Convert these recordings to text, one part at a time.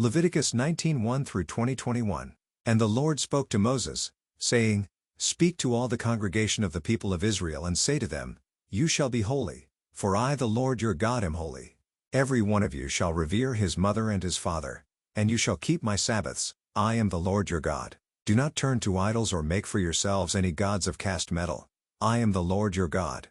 Leviticus 19:1-20-21. And the Lord spoke to Moses, saying, Speak to all the congregation of the people of Israel and say to them, You shall be holy, for I the Lord your God am holy. Every one of you shall revere his mother and his father, and you shall keep my Sabbaths. I am the Lord your God. Do not turn to idols or make for yourselves any gods of cast metal. I am the Lord your God.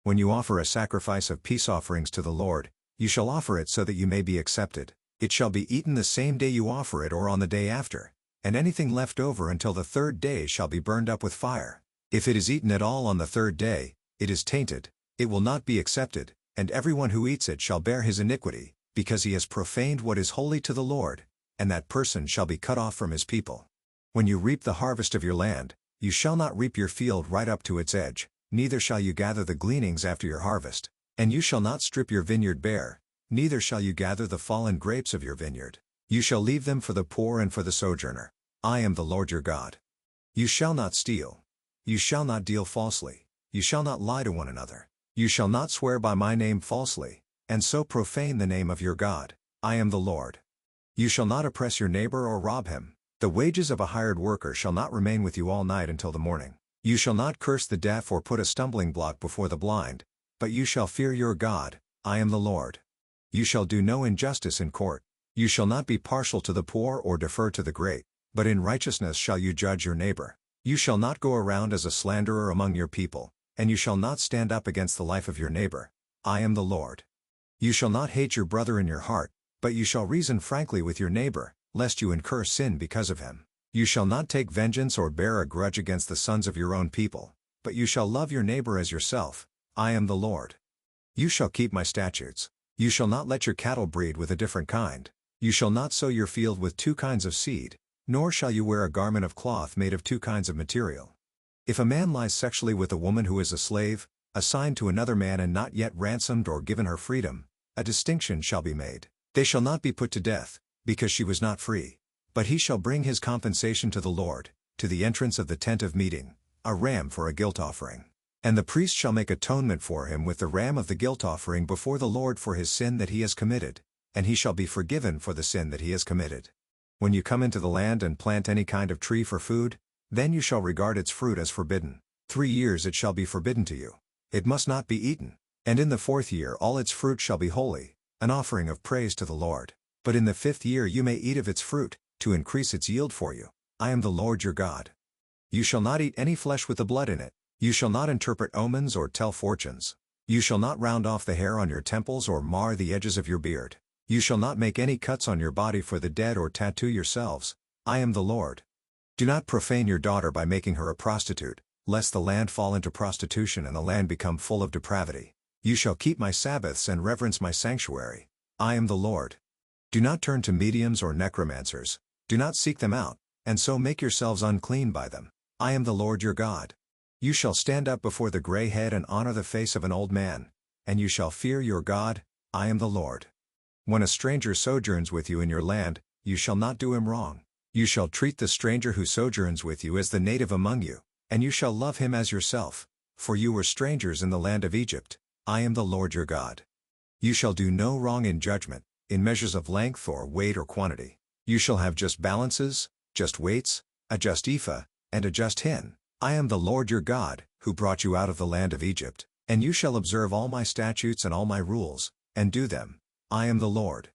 When you offer a sacrifice of peace offerings to the Lord, you shall offer it so that you may be accepted. It shall be eaten the same day you offer it or on the day after, and anything left over until the third day shall be burned up with fire. If it is eaten at all on the third day, it is tainted, it will not be accepted, and everyone who eats it shall bear his iniquity, because he has profaned what is holy to the Lord, and that person shall be cut off from his people. When you reap the harvest of your land, you shall not reap your field right up to its edge, neither shall you gather the gleanings after your harvest, and you shall not strip your vineyard bare, neither shall you gather the fallen grapes of your vineyard. You shall leave them for the poor and for the sojourner. I am the Lord your God. You shall not steal. You shall not deal falsely. You shall not lie to one another. You shall not swear by my name falsely, and so profane the name of your God. I am the Lord. You shall not oppress your neighbor or rob him. The wages of a hired worker shall not remain with you all night until the morning. You shall not curse the deaf or put a stumbling block before the blind, but you shall fear your God. I am the Lord. You shall do no injustice in court. You shall not be partial to the poor or defer to the great, but in righteousness shall you judge your neighbor. You shall not go around as a slanderer among your people, and you shall not stand up against the life of your neighbor. I am the Lord. You shall not hate your brother in your heart, but you shall reason frankly with your neighbor, lest you incur sin because of him. You shall not take vengeance or bear a grudge against the sons of your own people, but you shall love your neighbor as yourself. I am the Lord. You shall keep my statutes. You shall not let your cattle breed with a different kind. You shall not sow your field with two kinds of seed, nor shall you wear a garment of cloth made of two kinds of material. If a man lies sexually with a woman who is a slave, assigned to another man and not yet ransomed or given her freedom, a distinction shall be made. They shall not be put to death, because she was not free. But he shall bring his compensation to the Lord, to the entrance of the tent of meeting, a ram for a guilt offering. And the priest shall make atonement for him with the ram of the guilt offering before the Lord for his sin that he has committed, and he shall be forgiven for the sin that he has committed. When you come into the land and plant any kind of tree for food, then you shall regard its fruit as forbidden. 3 years it shall be forbidden to you. It must not be eaten. And in the 4th year all its fruit shall be holy, an offering of praise to the Lord. But in the 5th year you may eat of its fruit, to increase its yield for you. I am the Lord your God. You shall not eat any flesh with the blood in it. You shall not interpret omens or tell fortunes. You shall not round off the hair on your temples or mar the edges of your beard. You shall not make any cuts on your body for the dead or tattoo yourselves. I am the Lord. Do not profane your daughter by making her a prostitute, lest the land fall into prostitution and the land become full of depravity. You shall keep my Sabbaths and reverence my sanctuary. I am the Lord. Do not turn to mediums or necromancers. Do not seek them out, and so make yourselves unclean by them. I am the Lord your God. You shall stand up before the gray head and honor the face of an old man, and you shall fear your God. I am the Lord. When a stranger sojourns with you in your land, you shall not do him wrong. You shall treat the stranger who sojourns with you as the native among you, and you shall love him as yourself, for you were strangers in the land of Egypt. I am the Lord your God. You shall do no wrong in judgment, in measures of length or weight or quantity. You shall have just balances, just weights, a just ephah, and a just hin. I am the Lord your God, who brought you out of the land of Egypt, and you shall observe all my statutes and all my rules, and do them. I am the Lord.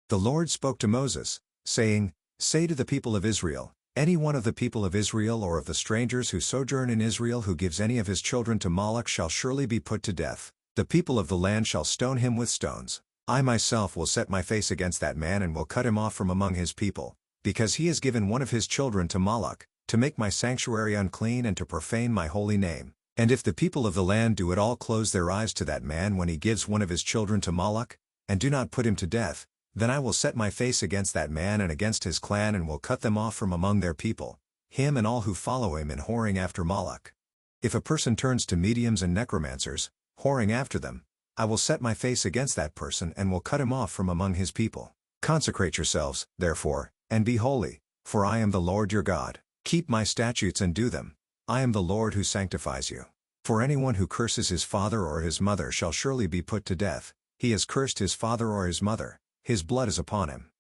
The Lord spoke to Moses, saying, Say to the people of Israel, any one of the people of Israel or of the strangers who sojourn in Israel who gives any of his children to Moloch shall surely be put to death. The people of the land shall stone him with stones. I myself will set my face against that man and will cut him off from among his people, because he has given one of his children to Moloch, to make my sanctuary unclean and to profane my holy name. And if the people of the land do at all close their eyes to that man when he gives one of his children to Moloch, and do not put him to death, then I will set my face against that man and against his clan and will cut them off from among their people, him and all who follow him in whoring after Moloch. If a person turns to mediums and necromancers, whoring after them, I will set my face against that person and will cut him off from among his people. Consecrate yourselves, therefore, and be holy, for I am the Lord your God. Keep my statutes and do them. I am the Lord who sanctifies you. For anyone who curses his father or his mother shall surely be put to death. He has cursed his father or his mother, his blood is upon him.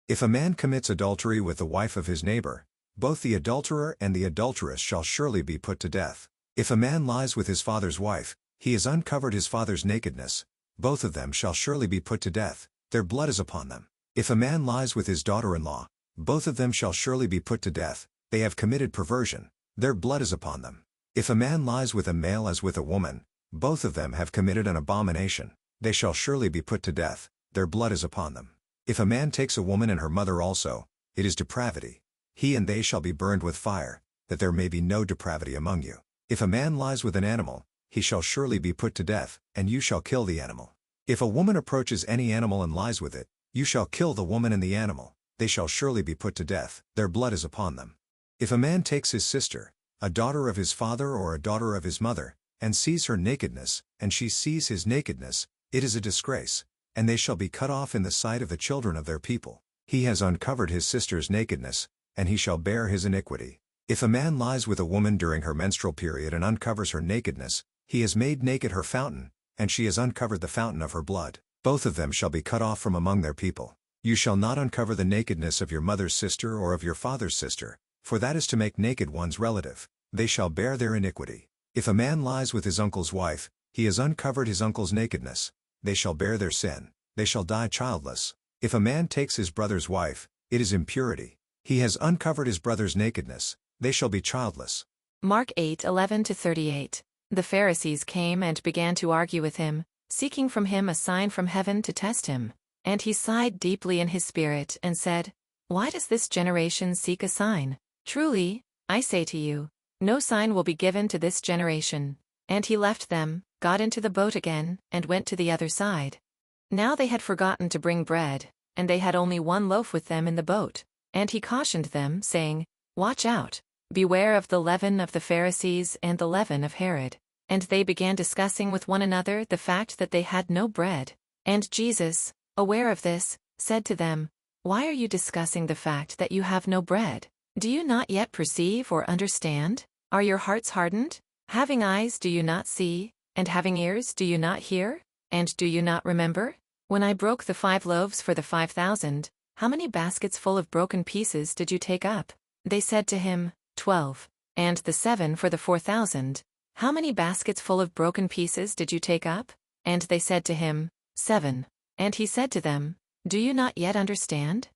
If a man commits adultery with the wife of his neighbor, both the adulterer and the adulteress shall surely be put to death. If a man lies with his father's wife, he has uncovered his father's nakedness. Both of them shall surely be put to death, their blood is upon them. If a man lies with his daughter-in-law, both of them shall surely be put to death, they have committed perversion, their blood is upon them. If a man lies with a male as with a woman, both of them have committed an abomination, they shall surely be put to death, their blood is upon them. If a man takes a woman and her mother also, it is depravity. He and they shall be burned with fire, that there may be no depravity among you. If a man lies with an animal, he shall surely be put to death, and you shall kill the animal. If a woman approaches any animal and lies with it, you shall kill the woman and the animal, they shall surely be put to death, their blood is upon them. If a man takes his sister, a daughter of his father or a daughter of his mother, and sees her nakedness, and she sees his nakedness, it is a disgrace, and they shall be cut off in the sight of the children of their people. He has uncovered his sister's nakedness, and he shall bear his iniquity. If a man lies with a woman during her menstrual period and uncovers her nakedness, he has made naked her fountain, and she has uncovered the fountain of her blood. Both of them shall be cut off from among their people. You shall not uncover the nakedness of your mother's sister or of your father's sister, for that is to make naked one's relative. They shall bear their iniquity. If a man lies with his uncle's wife, he has uncovered his uncle's nakedness. They shall bear their sin, they shall die childless. If a man takes his brother's wife, it is impurity. He has uncovered his brother's nakedness, they shall be childless. Mark 8:11-38. The Pharisees came and began to argue with him, seeking from him a sign from heaven to test him. And he sighed deeply in his spirit and said, "Why does this generation seek a sign? Truly, I say to you, no sign will be given to this generation." And he left them, got into the boat again, and went to the other side. Now they had forgotten to bring bread, and they had only one loaf with them in the boat. And he cautioned them, saying, "Watch out, beware of the leaven of the Pharisees and the leaven of Herod." And they began discussing with one another the fact that they had no bread. And Jesus, aware of this, said to them, "Why are you discussing the fact that you have no bread? Do you not yet perceive or understand? Are your hearts hardened? Having eyes do you not see, and having ears do you not hear? And do you not remember? When I broke the 5 loaves for the 5,000, how many baskets full of broken pieces did you take up?" They said to him, 12. "And the 7 for the 4,000, how many baskets full of broken pieces did you take up?" And they said to him, 7. And he said to them, "Do you not yet understand?"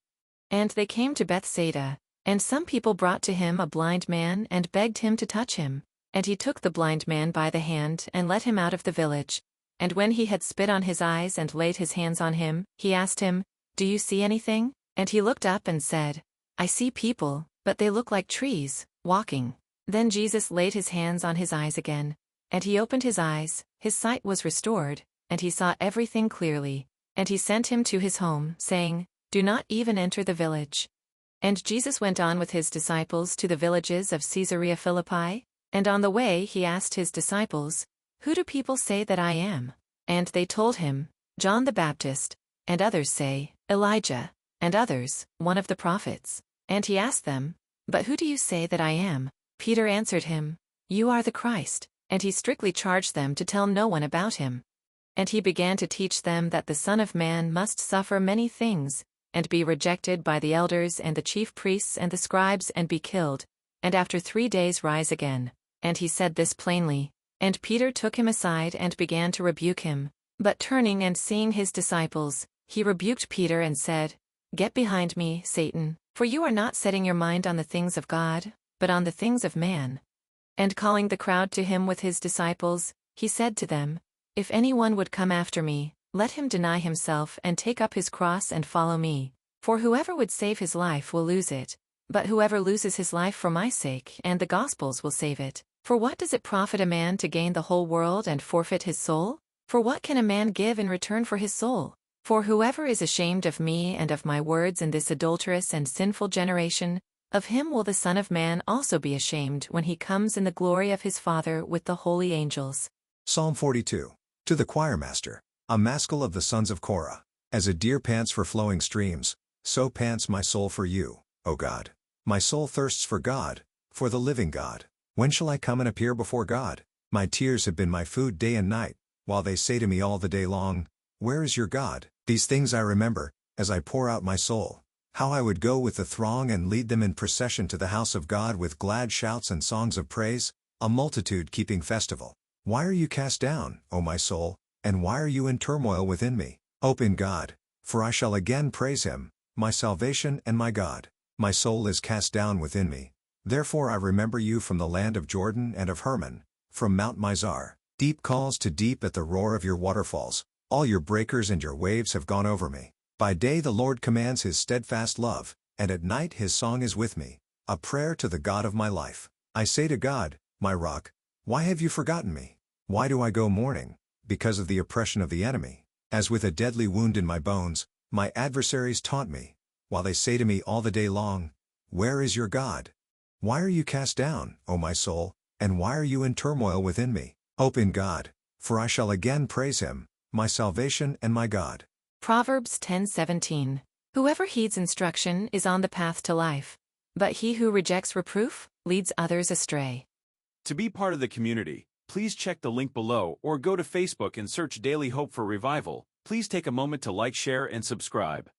And they came to Bethsaida, and some people brought to him a blind man and begged him to touch him. And he took the blind man by the hand and led him out of the village. And when he had spit on his eyes and laid his hands on him, he asked him, "Do you see anything?" And he looked up and said, "I see people, but they look like trees, walking." Then Jesus laid his hands on his eyes again, and he opened his eyes, his sight was restored, and he saw everything clearly. And he sent him to his home, saying, "Do not even enter the village." And Jesus went on with his disciples to the villages of Caesarea Philippi, and on the way he asked his disciples, "Who do people say that I am?" And they told him, "John the Baptist, and others say, Elijah, and others, one of the prophets." And he asked them, "But who do you say that I am?" Peter answered him, "You are the Christ." And he strictly charged them to tell no one about him. And he began to teach them that the Son of Man must suffer many things, and be rejected by the elders and the chief priests and the scribes and be killed, and after 3 days rise again. And he said this plainly. And Peter took him aside and began to rebuke him. But turning and seeing his disciples, he rebuked Peter and said, "Get behind me, Satan, for you are not setting your mind on the things of God, but on the things of man." And calling the crowd to him with his disciples, he said to them, "If anyone would come after me, let him deny himself and take up his cross and follow me. For whoever would save his life will lose it, but whoever loses his life for my sake and the gospel's will save it. For what does it profit a man to gain the whole world and forfeit his soul? For what can a man give in return for his soul? For whoever is ashamed of me and of my words in this adulterous and sinful generation, of him will the Son of Man also be ashamed when he comes in the glory of his Father with the holy angels." Psalm 42. To the choirmaster, a maskil of the sons of Korah. As a deer pants for flowing streams, so pants my soul for you, O God. My soul thirsts for God, for the living God. When shall I come and appear before God? My tears have been my food day and night, while they say to me all the day long, "Where is your God?" These things I remember, as I pour out my soul. How I would go with the throng and lead them in procession to the house of God with glad shouts and songs of praise, a multitude keeping festival. Why are you cast down, O my soul, and why are you in turmoil within me? Hope in God, for I shall again praise him, my salvation and my God. My soul is cast down within me. Therefore I remember you from the land of Jordan and of Hermon, from Mount Mizar. Deep calls to deep at the roar of your waterfalls. All your breakers and your waves have gone over me. By day the Lord commands his steadfast love, and at night his song is with me, a prayer to the God of my life. I say to God, my rock, why have you forgotten me? Why do I go mourning? Because of the oppression of the enemy. As with a deadly wound in my bones, my adversaries taunt me, while they say to me all the day long, where is your God? Why are you cast down, O my soul, and why are you in turmoil within me? Hope in God, for I shall again praise him, my salvation and my God. Proverbs 10:17. Whoever heeds instruction is on the path to life, but he who rejects reproof leads others astray. To be part of the community, please check the link below or go to Facebook and search Daily Hope for Revival. Please take a moment to like, share, and subscribe.